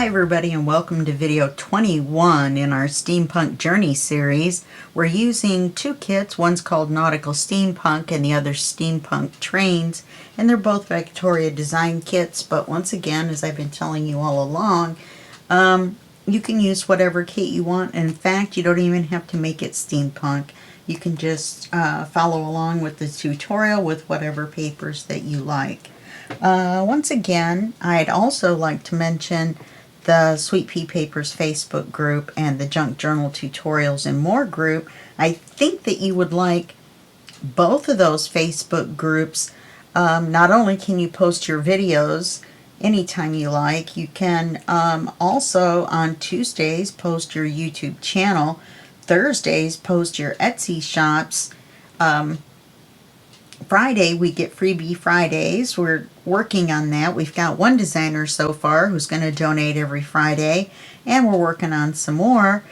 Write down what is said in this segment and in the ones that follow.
Hi everybody and welcome to video 21 in our Steampunk Journey series. We're using two kits. One's called Nautical Steampunk and the other Steampunk Trains, and they're both Victoria design kits, but once again, as I've been telling you all along, you can use whatever kit you want. In fact, you don't even have to make it steampunk. You can just follow along with the tutorial with whatever papers that you like. Once again, I'd also like to mention the Sweet Pea Papers Facebook group and the Junk Journal Tutorials and More group. I think that you would like both of those Facebook groups. Not only can you post your videos anytime you like, you can also on Tuesdays post your YouTube channel, Thursdays post your Etsy shops, Friday we get Freebie Fridays. We're working on that. We've got one designer so far who's going to donate every Friday, and we're working on some more.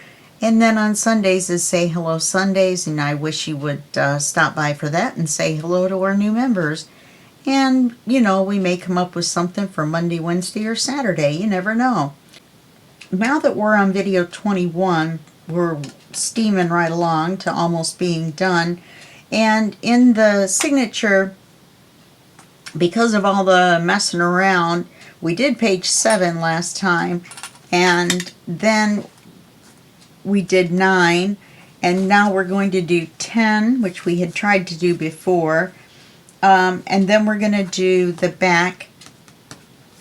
And then on Sundays is Say Hello Sundays, and I wish you would stop by for that and say hello to our new members. And, you know, we may come up with something for Monday, Wednesday, or Saturday. You never know. Now that we're on video 21, we're steaming right along to almost being done. And in the signature, because of all the messing around, we did page 7 last time, and then we did 9, and now we're going to do 10, which we had tried to do before, and then we're going to do the back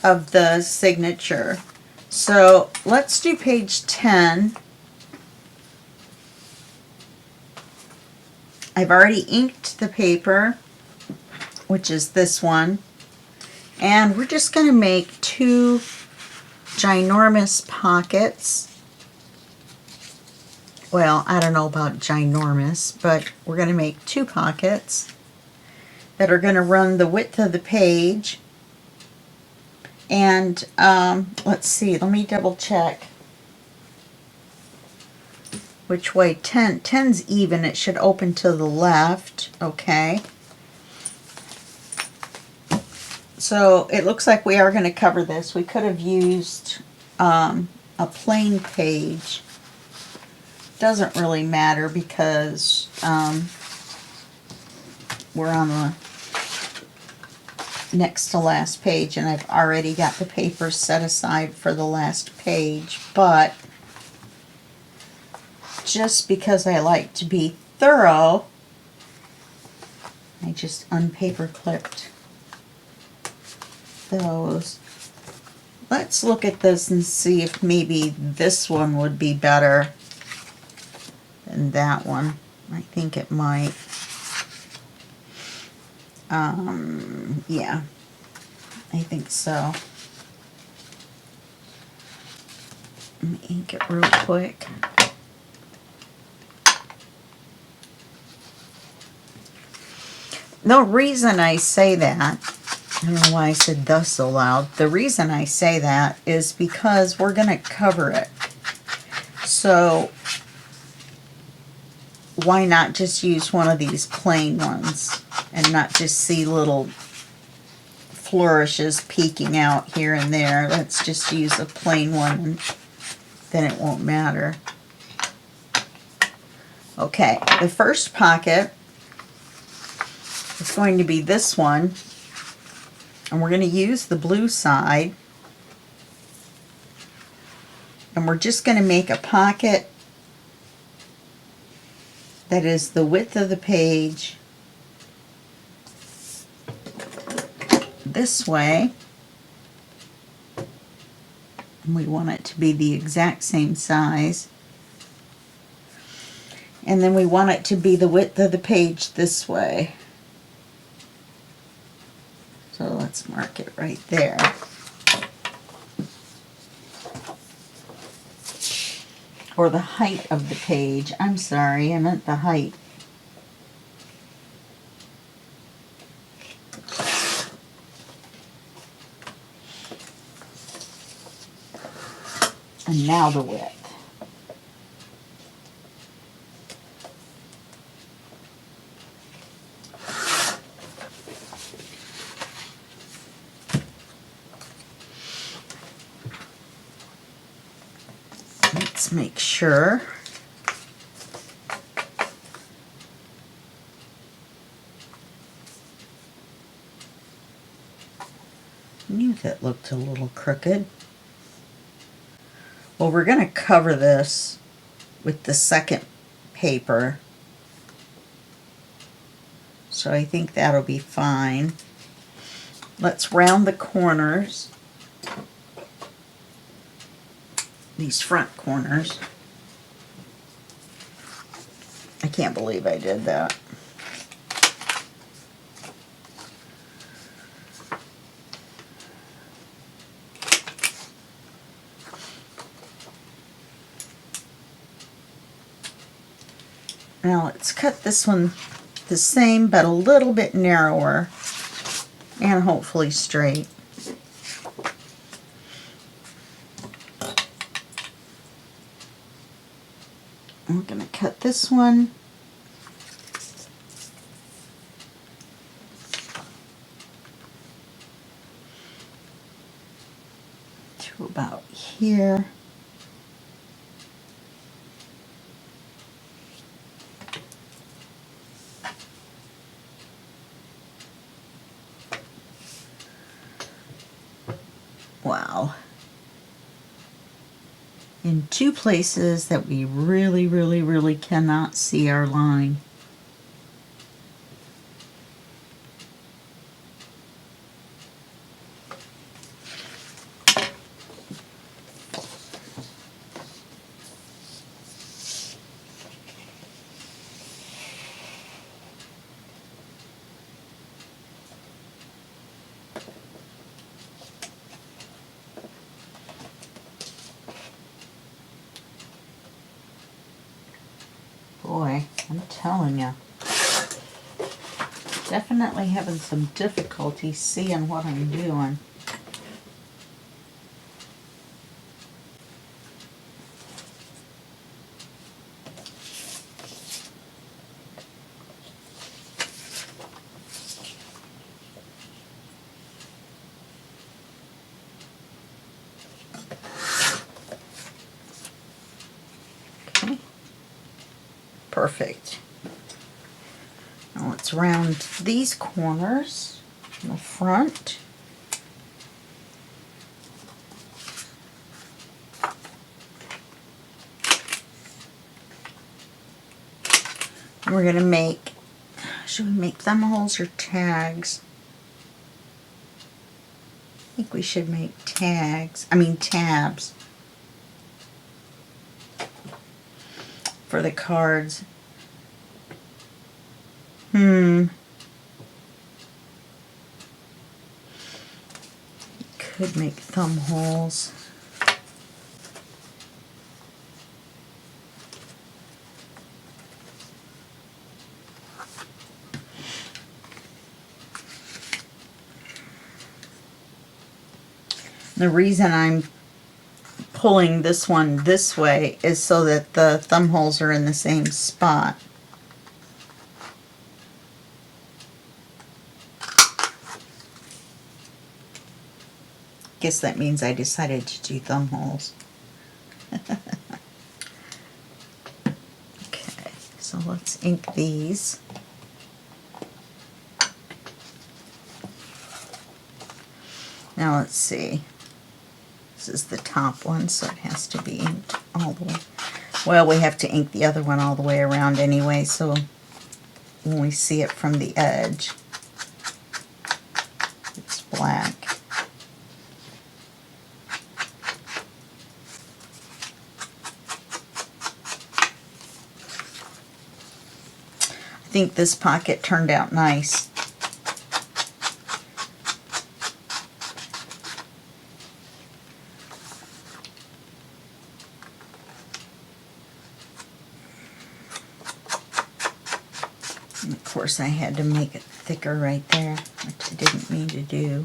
of the signature. So let's do page 10. I've already inked the paper, which is this one, and we're just going to make 2 ginormous pockets. Well, I don't know about ginormous, but we're going to make 2 pockets that are going to run the width of the page. And let's see, let me double check which way. 10's even, it should open to the left. Okay, so it looks like we are going to cover this. We could have used a plain page. Doesn't really matter because we're on the next to last page, and I've already got the paper set aside for the last page. But just because I like to be thorough, I just unpaper clipped those. Let's look at this and see if maybe this one would be better than that one. I think it might. Yeah, I think so. Let me ink it real quick. The reason I say that, I don't know why I said "the" so loud. The reason I say that is because we're going to cover it. So why not just use one of these plain ones and not just see little flourishes peeking out here and there? Let's just use a plain one, and then it won't matter. Okay, the first pocket is going to be this one, and we're going to use the blue side, and we're just going to make a pocket that is the width of the page this way, and we want it to be the exact same size, and then we want it to be the width of the page this way. So let's mark it right there. Or the height of the page. I'm sorry, I meant the height. And now the width. Let's make sure. I knew that looked a little crooked. Well, we're going to cover this with the second paper, so I think that'll be fine. Let's round the corners, these front corners. I can't believe I did that. Now let's cut this one the same but a little bit narrower and hopefully straight. We're going to cut this one to about here. Wow. In two places that we really cannot see our line. Boy, I'm telling you, definitely having some difficulty seeing what I'm doing. Okay, perfect. Now let's round these corners in the front. And we're going to make, should we make thumb holes or tags? I think we should make tabs for the cards. Could make thumb holes. The reason I'm pulling this one this way is so that the thumb holes are in the same spot. Guess that means I decided to do thumb holes. Okay, so let's ink these. Now let's see. This is the top one, so it has to be inked all the way. Well, we have to ink the other one all the way around anyway, so when we see it from the edge, it's black. I think this pocket turned out nice. And of course I had to make it thicker right there, which I didn't mean to do.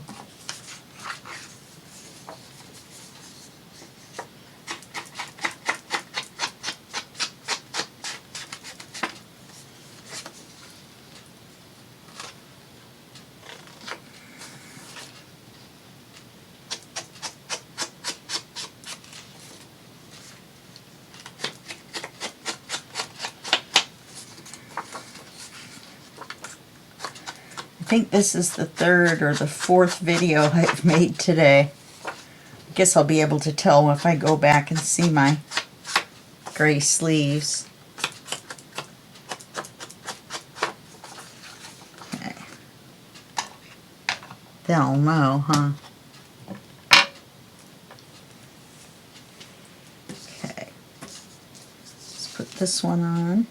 think this is the third or the fourth video I've made today. I guess I'll be able to tell if I go back and see my gray sleeves. Okay. They'll know, huh? Okay. Let's put this one on.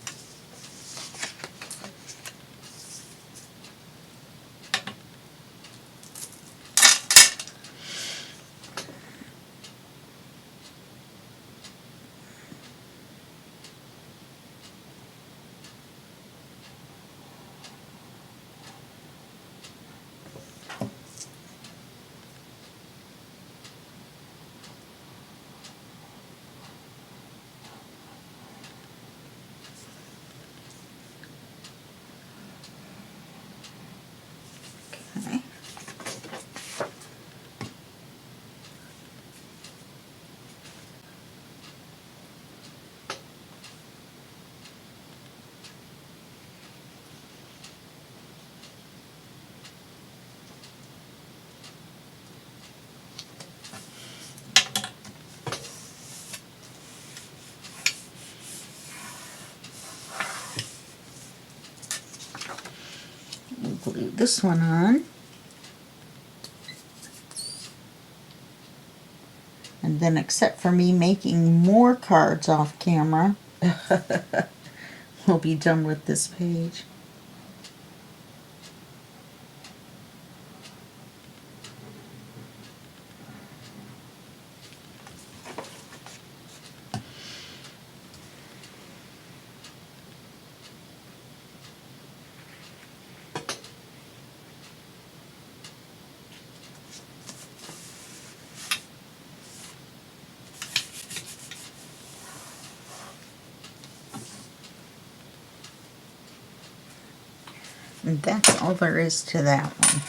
Okay. We'll glue this one on. And then, except for me making more cards off camera, we'll be done with this page. And that's all there is to that one.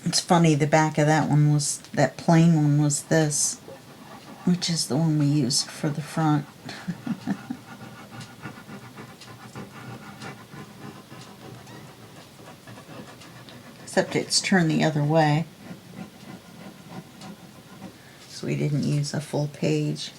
It's funny, the back of that one was, that plain one was this, which is the one we used for the front. Except it's turned the other way. So we didn't use a full page.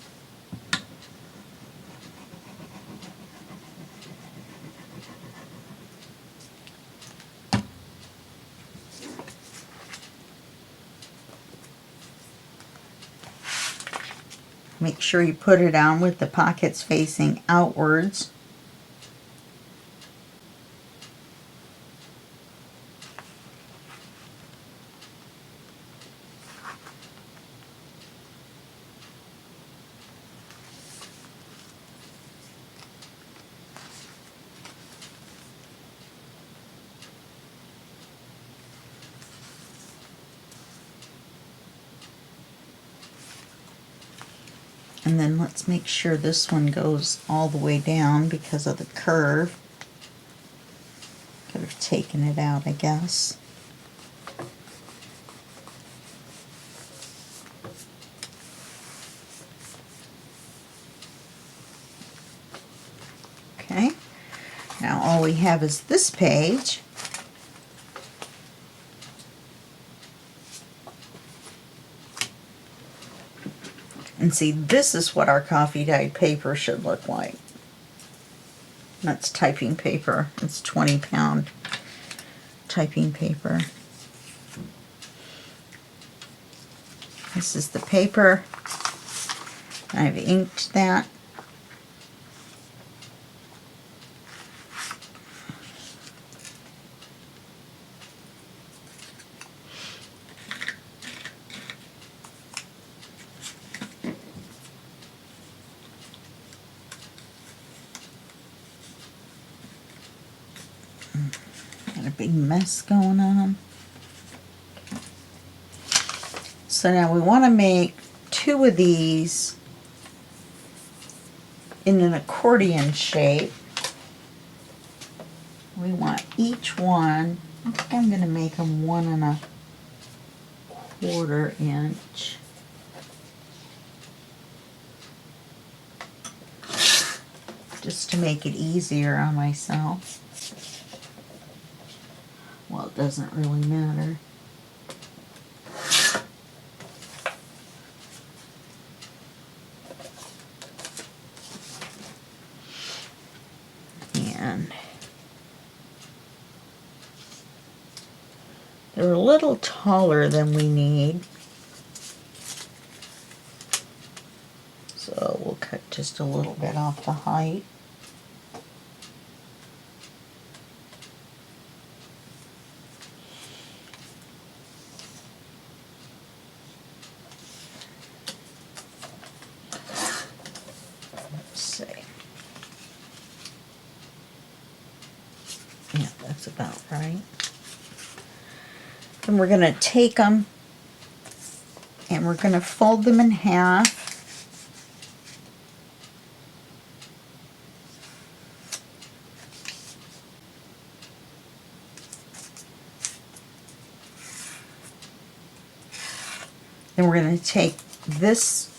Make sure you put it on with the pockets facing outwards. And then let's make sure this one goes all the way down because of the curve. Could have taken it out, I guess. Okay. Now all we have is this page. And see, this is what our coffee dyed paper should look like. That's typing paper. It's 20-pound typing paper. This is the paper. I've inked that. Got a big mess going on. So now we want to make 2 of these in an accordion shape. We want each one, I think I'm going to make them 1 1/4 inch. just to make it easier on myself. Well, it doesn't really matter. And they're a little taller than we need. So we'll cut just a little bit off the height. Let's see. Yeah, that's about right. And we're going to take them and we're going to fold them in half. Then we're going to take this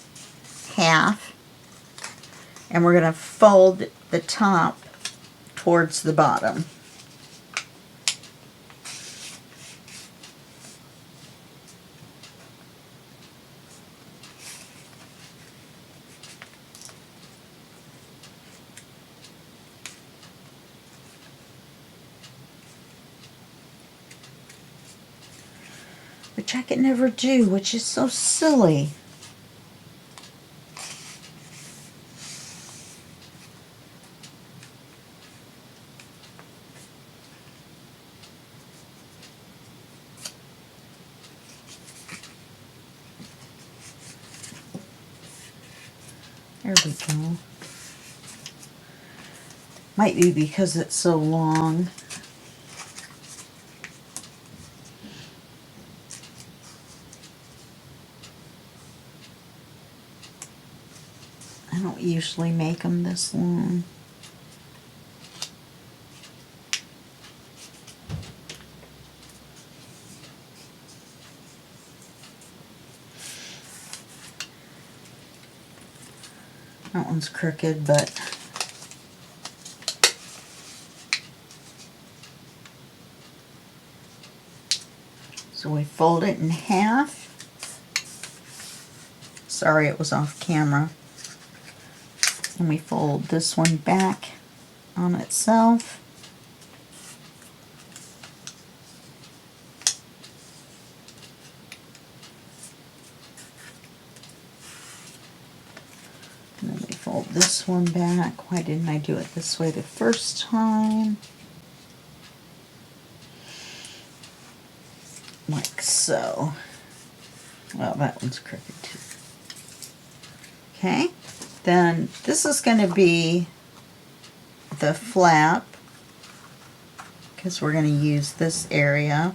half and we're going to fold the top towards the bottom. Which I could never do, which is so silly. There we go. Might be because it's so long. I don't usually make them this long. That one's crooked, but so we fold it in half. Sorry, it was off camera. And we fold this one back on itself. And then we fold this one back. Why didn't I do it this way the first time? Like so. Well, that one's crooked too. Okay, then this is going to be the flap because we're going to use this area.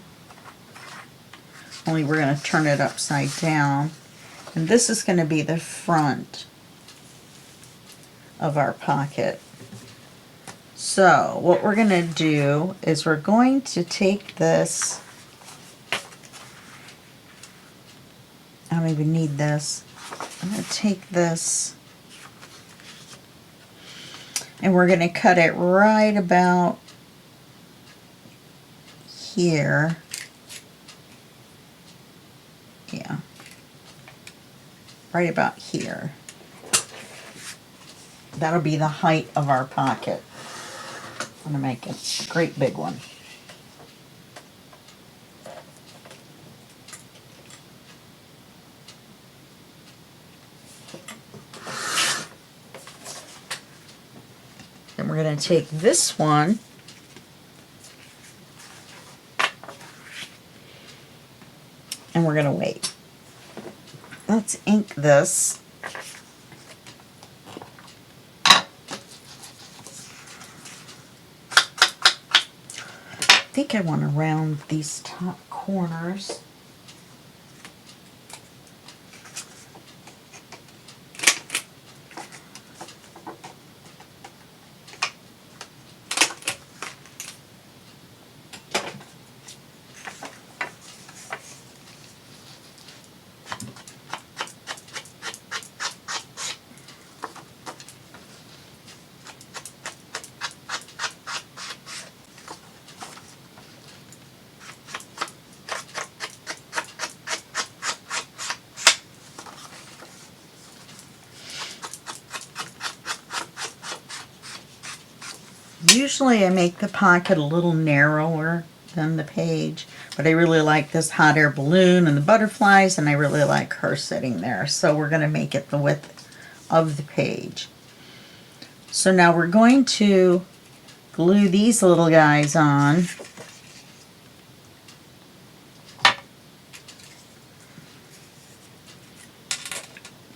Only we're going to turn it upside down. And this is going to be the front of our pocket. So what we're going to do is we're going to take this. I don't even need this. I'm going to take this and we're going to cut it right about here. Yeah. Right about here. That'll be the height of our pocket. I'm going to make a great big one. Then we're going to take this one and we're going to wait. Let's ink this. I think I want to round these top corners. Usually I make the pocket a little narrower than the page, but I really like this hot air balloon and the butterflies, and I really like her sitting there. So we're going to make it the width of the page. So now we're going to glue these little guys on.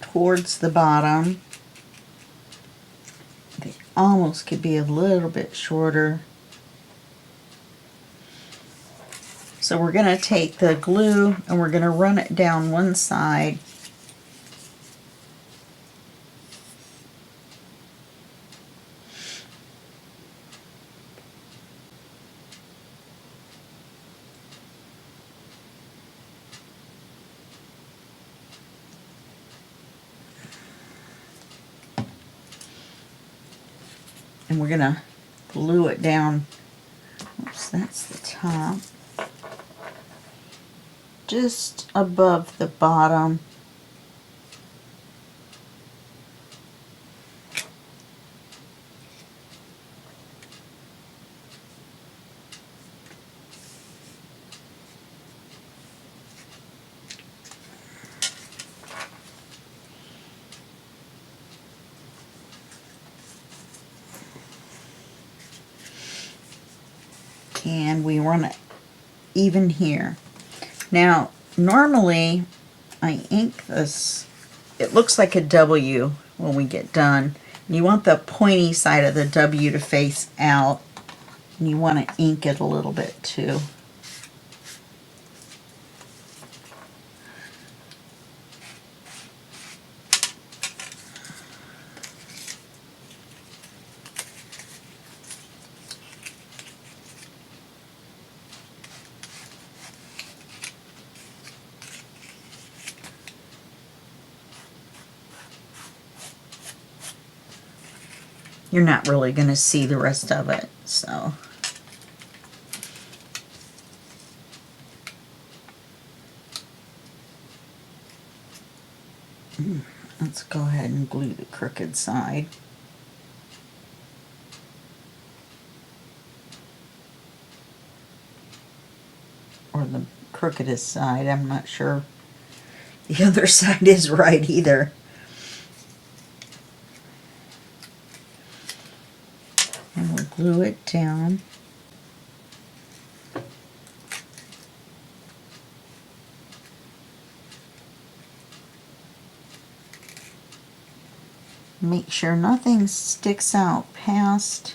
Towards the bottom. They almost could be a little bit shorter. So we're going to take the glue and we're going to run it down one side. And we're going to glue it down. Oops, that's the top. Just above the bottom. And we run it even here. Now, normally I ink this, it looks like a W when we get done. And you want the pointy side of the W to face out. And you want to ink it a little bit too. You're not really going to see the rest of it, so. Let's go ahead and glue the crooked side. Or the crookedest side, I'm not sure the other side is right either. And we'll glue it down. Make sure nothing sticks out past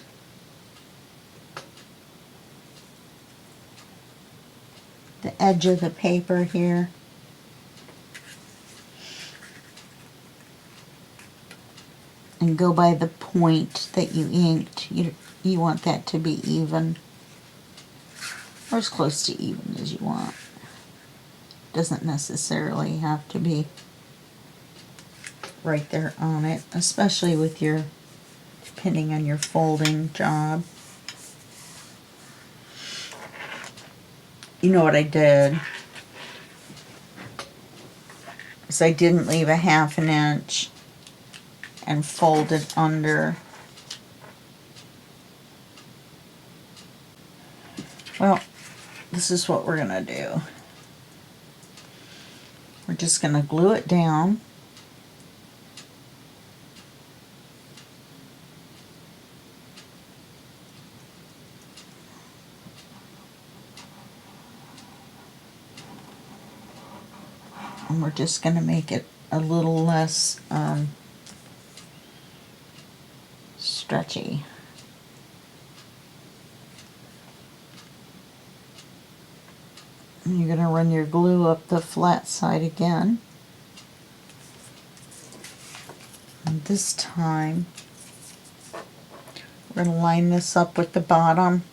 the edge of the paper here. And go by the point that you inked. You want that to be even, or as close to even as you want. Doesn't necessarily have to be right there on it, especially with your, depending on your folding job. You know what I did is I didn't leave a ½ an inch and fold it under. Well, this is what we're gonna do. We're just gonna glue it down. And we're just gonna make it a little less stretchy. And you're going to run your glue up the flat side again. And this time, we're going to line this up with the bottom.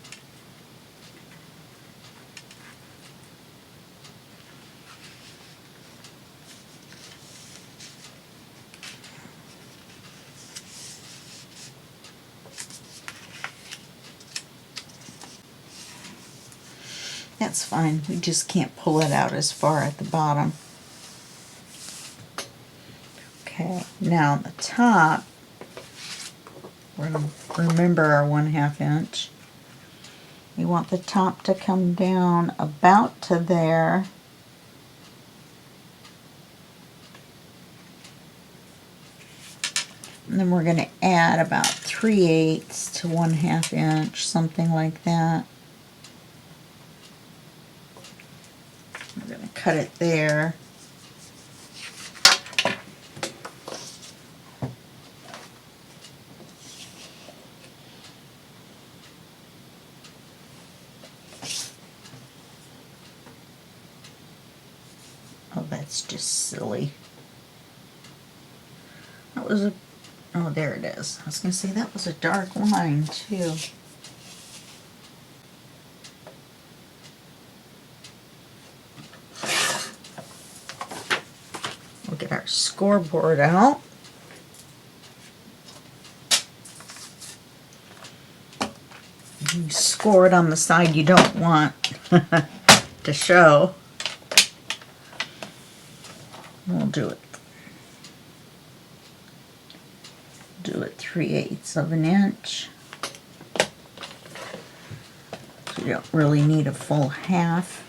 That's fine, we just can't pull it out as far at the bottom. Okay, now the top, We're going to remember our 1/2 inch. We want the top to come down about to there. And then we're going to add about 3/8 to 1/2 inch, something like that. We're going to cut it there. Oh, that's just silly. That was a, oh, there it is. I was going to say that was a dark line too. We'll get our scoreboard out. You score it on the side you don't want to show. We'll do it 3/8 of an inch. So you don't really need a full half.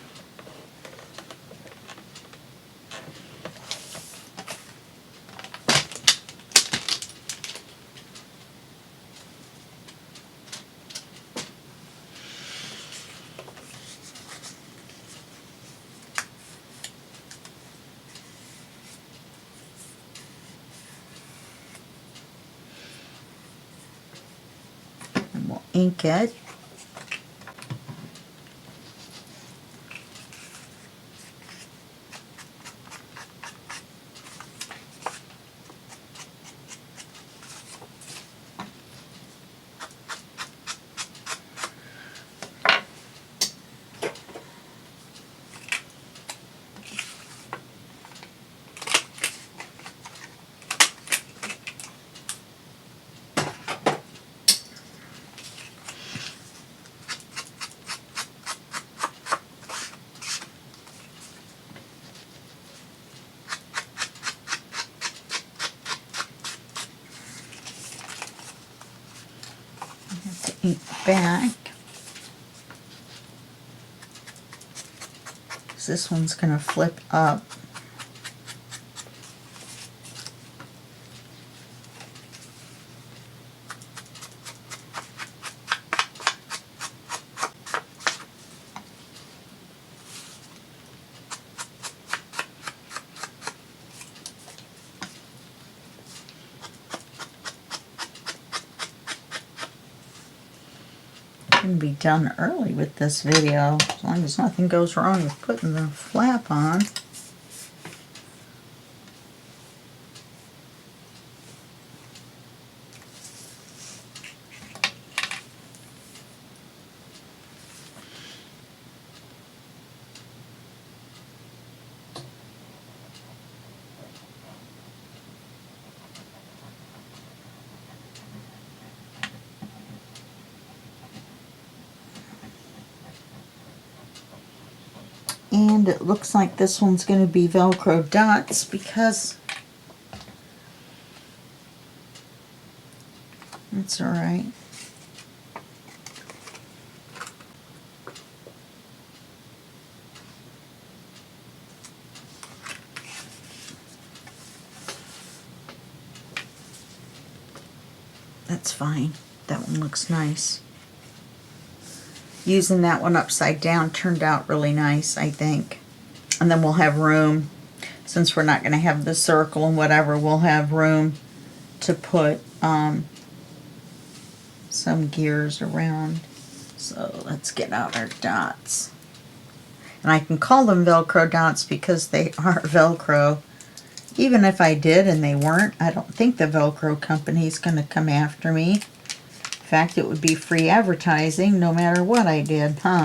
And we'll ink it. Ink back. So this one's going to flip up. Going to be done early with this video, as long as nothing goes wrong with putting the flap on. And it looks like this one's going to be Velcro dots because that's all right. That's fine. That one looks nice. Using that one upside down turned out really nice, I think. And then we'll have room, since we're not going to have the circle and whatever, we'll have room to put some gears around. So let's get out our dots. And I can call them Velcro dots because they are Velcro. Even if I did and they weren't, I don't think the Velcro company's going to come after me. In fact, it would be free advertising no matter what I did, huh?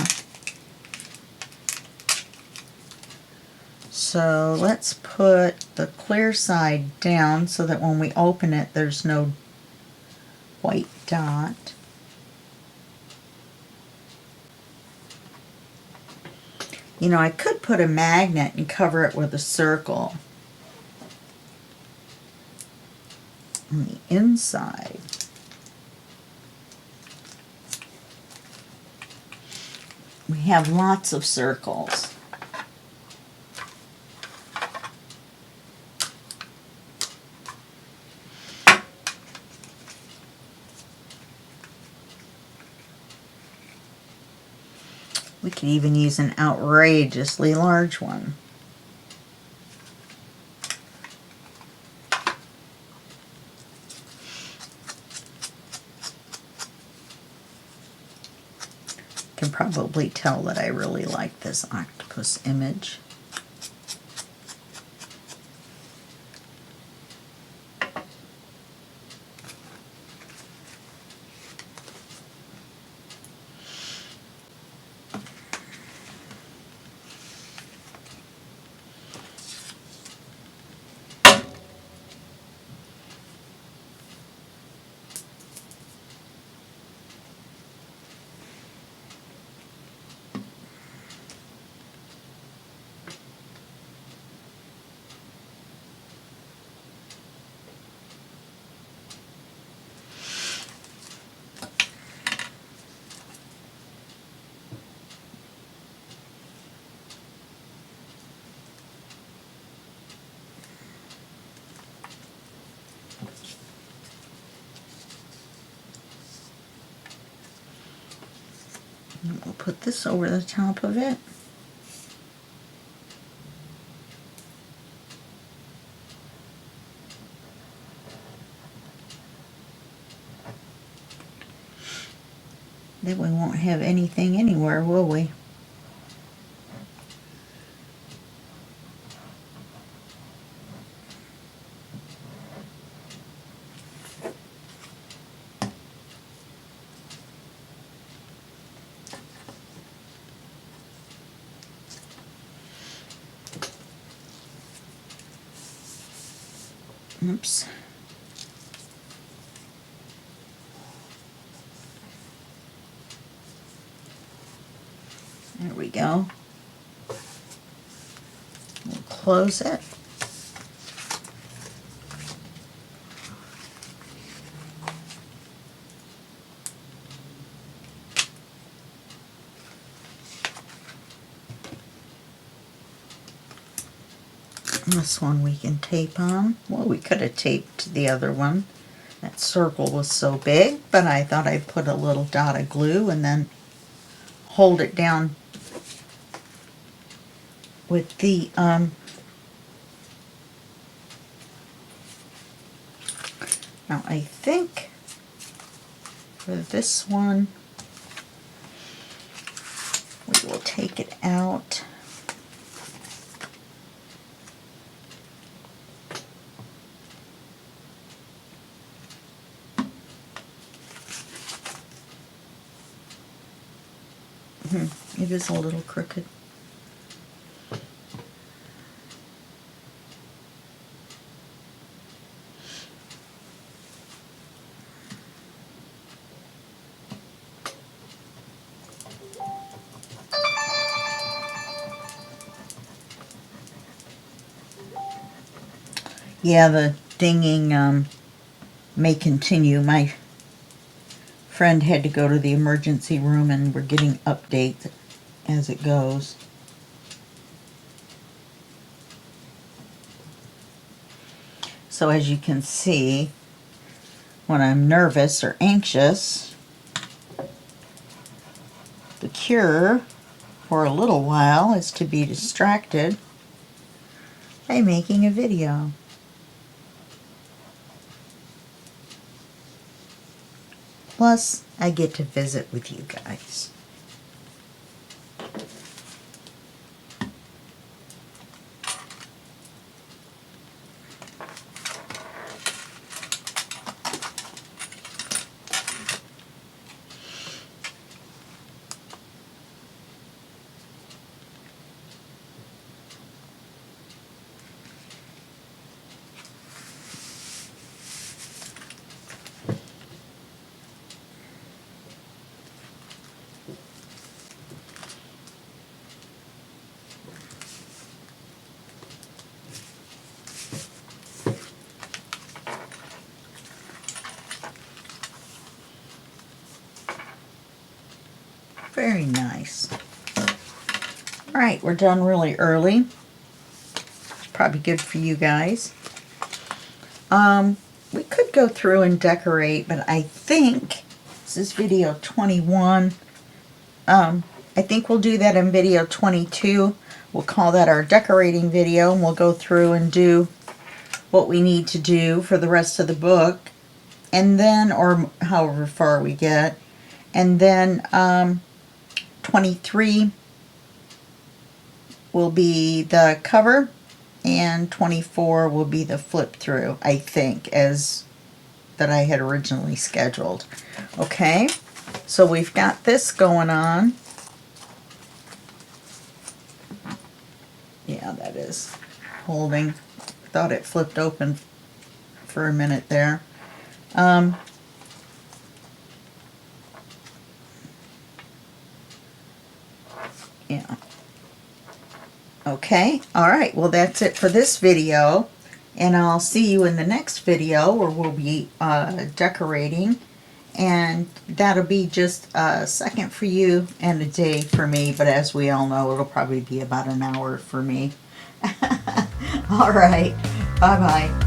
So let's put the clear side down so that when we open it, there's no white dot. You know, I could put a magnet and cover it with a circle on the inside. We have lots of circles. We could even use an outrageously large one. You can probably tell that I really like this octopus image. And we'll put this over the top of it. Then we won't have anything anywhere, will we? Oops. There we go. We'll close it. And this one we can tape on. Well, we could have taped the other one. That circle was so big, but I thought I'd put a little dot of glue and then hold it down with the now I think for this one we will take it out. It is a little crooked. Yeah, the dinging may continue. My friend had to go to the emergency room and we're getting updates as it goes. So as you can see, when I'm nervous or anxious, the cure for a little while is to be distracted by making a video. Plus, I get to visit with you guys. Very nice. right, we're done really early. Probably good for you guys. We could go through and decorate, but I think this is video 21. I think we'll do that in video 22. We'll call that our decorating video, and we'll go through and do what we need to do for the rest of the book, and then, or however far we get, and then 23 will be the cover, and 24 will be the flip through, I think, as that I had originally scheduled. Okay, so we've got this going on. Yeah, that is holding. Thought it flipped open for a minute there. Yeah. Okay, alright, well that's it for this video, and I'll see you in the next video where we'll be decorating, and that'll be just a second for you and a day for me, but as we all know, it'll probably be about an hour for me. Alright, bye-bye.